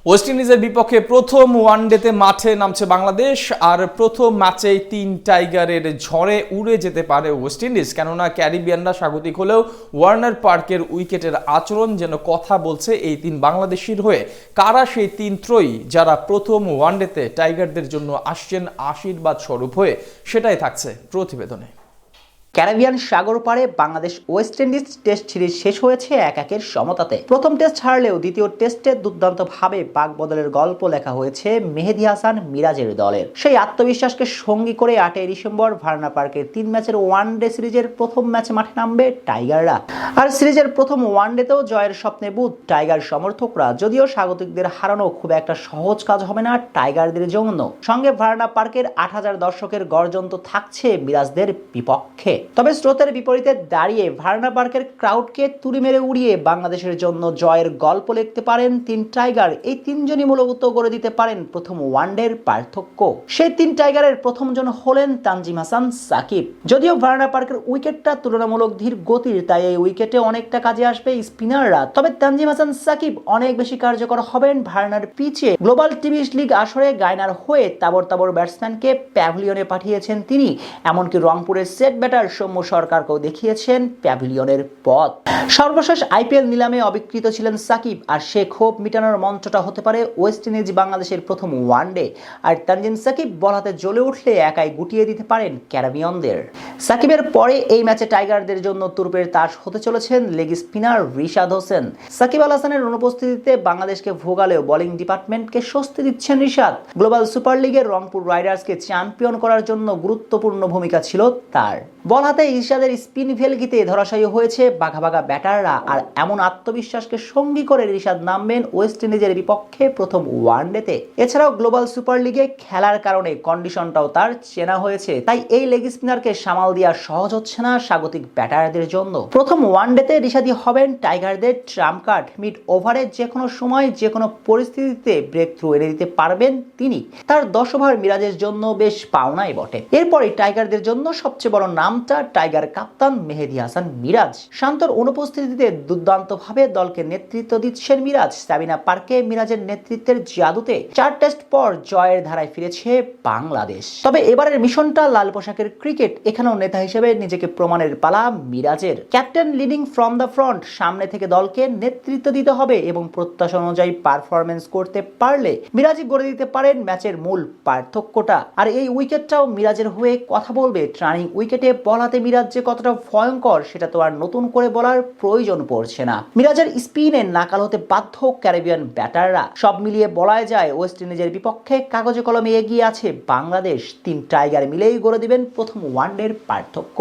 West ইন্ডিজের বিপক্ষে প্রথম ওয়ানডেতে মাঠে নামছে বাংলাদেশ। আর প্রথম ম্যাচেই 3 টাইগারের ঝড়ে উড়ে যেতে পারে ওয়েস্ট ইন্ডিজ। কেননা ক্যারিবিয়ানরা স্বাগতিক হলেও ওয়ার্নার পার্কের উইকেটের আচরণ যেন কথা বলছে এই 3 বাংলাদেশির হয়ে। কারা সেই 3 ত্রয়ী যারা প্রথম ওয়ানডেতে টাইগারদের জন্য আসছেন আশীর্বাদ স্বরূপ হয়ে, সেটাই থাকছে প্রতিবেদনে। ক্যারিবিয়ান সাগর পারে Bangladesh West Indies test series শেষ হয়েছে 1-1 সমতাতে। প্রথম টেস্ট হারলেও দ্বিতীয় টেস্টে দুর্দান্তভাবে বাগবদলের গল্প লেখা হয়েছে মেহেদী হাসান মিরাজের দলের। সেই আত্মবিশ্বাসকে সঙ্গী করে 8 ডিসেম্বর ভার্না পার্কের 3 ম্যাচের ওয়ানডে সিরিজের প্রথম ম্যাচে মাঠে নামবে টাইগাররা। আর সিরিজের প্রথম ওয়ানডেতেও জয়ের স্বপ্নে বুঁদ টাইগার সমর্থকরা। যদিও স্বাগতিকদের হারানো খুব একটা সহজ কাজ হবে না টাইগারদের জন্য। সঙ্গে ভার্না পার্কের 8000 দর্শকের গর্জন তো থাকছে মিরাজদের বিপক্ষে। তবে স্রোতের বিপরীতে দাঁড়িয়ে ভার্না পার্কের ক্রাউডকে তুড়ি মেরে উড়িয়ে বাংলাদেশের জন্য জয়ের গল্প লিখতে পারেন 3 টাইগার। এই 3 জনই মূলত করে দিতে পারেন প্রথম ওয়ানডের পার্থক্য। সেই 3 টাইগারের প্রথম জন হলেন তানজিম হাসান সাকিব। যদিও ভার্না পার্কের উইকেটটা তুলনামূলক ধীর গতির, তাই এই উইকেটে অনেকটা কাজে আসবে স্পিনাররা। তবে তানজিম হাসান সাকিব অনেক বেশি কার্যকর হবেন ভার্নার পিচে। গ্লোবাল টিভি লিগ আসরে গায়নার হয়ে তাবড় ব্যাটসম্যানকে প্যাভিলিয়নে পাঠিয়েছেন তিনি। এমনকি রংপুরের সেট ব্যাটার সৌম্য সরকারকেও দেখিয়েছেন প্যাভিলিয়নের পথ। সর্বশেষ আইপিএল নিলামে অবিকৃত ছিলেন সাকিব। আর সে ক্ষোভ মিটানোর মঞ্চটা হতে পারে ওয়েস্ট ইন্ডিজ বাংলাদেশের প্রথম ওয়ানডে। আর তানজিম সাকিব বল হাতে জ্বলে উঠলে একাই গুটিয়ে দিতে পারেন ক্যারিবিয়ানদের। সাকিবের পরে এই ম্যাচে টাইগারদের জন্য তুরপের তাস হতে চলেছেন লেগ স্পিনার রিশাদ হোসেন। সাকিব আল হাসানের অনুপস্থিতিতে বাংলাদেশকে ভোগালেও বোলিং ডিপার্টমেন্টকে স্বস্তি দিচ্ছেন রিশাদ। গ্লোবাল সুপার লিগের রংপুর রাইডার্সকে চ্যাম্পিয়ন করার জন্য গুরুত্বপূর্ণ ভূমিকা ছিল তার। বল হাতে রিশাদের স্পিন ভেলকিতে ধরাশায়ী হয়েছে বাঘা ব্যাটাররা। আর এমন আত্মবিশ্বাসকে সঙ্গী করে রিশাদ নামবেন ওয়েস্ট ইন্ডিজের বিপক্ষে প্রথম ওয়ানডেতে। এছাড়াও গ্লোবাল সুপার লিগে খেলার কারণে কন্ডিশনটাও তার চেনা হয়েছে। তাই এই লেগ স্পিনারকে সামাল দেওয়া সহজ হচ্ছে না স্বাগতিক ব্যাটারদের জন্য। প্রথম ওয়ানডেতে রিশাদই হবেন টাইগারদের ট্রাম্প কার্ড। মিড ওভারে যে কোনো সময় যে কোনো পরিস্থিতিতে ব্রেক থ্রু এনে দিতে পারবেন তিনি। তার 10 ওভার মিরাজের জন্য বেশ পাওনাই বটে। এরপরই টাইগারদের জন্য সবচেয়ে বড় নামটা টাইগার কাপ্তান মেহেদী হাসান মিরাজ। শান্তর অনুপস্থিতিতে দুর্দান্তভাবে দলকে নেতৃত্ব দিচ্ছেন মিরাজ। সাবিনা পার্কে মিরাজের নেতৃত্বের জাদুতে 4 টেস্ট পর জয়ের ধারায় ফিরেছে বাংলাদেশ। তবে এবারের মিশনটা লাল পোশাকের ক্রিকেট। এখানেও নেতা হিসেবে নিজেকে প্রমাণের পালা মিরাজের। Captain leading from the front, সামনে থেকে দলকে নেতৃত্ব দিতে হবে এবং প্রত্যাশা অনুযায়ী পারফরমেন্স করতে পারলে মিরাজই গড়ে দিতে পারেন ম্যাচের মূল পার্থক্যটা। আর এই উইকেটটাও মিরাজের হয়ে কথা বলবে। টার্নিং উইকেটে বল হাতে মিরাজ যে কতটা ভয়ঙ্কর সেটা তো আর নতুন করে বলার প্রয়োজন পড়ছে না। মিরাজের স্পিনে নাকাল হতে বাধ্য ক্যারিবিয়ান ব্যাটাররা। সব মিলিয়ে বলা যায় ওয়েস্ট ইন্ডিজের বিপক্ষে কাগজে কলমে এগিয়ে আছে বাংলাদেশ। 3 টাইগার মিলেই গড়ে দিবেন প্রথম ওয়ানডের পার্থক্য।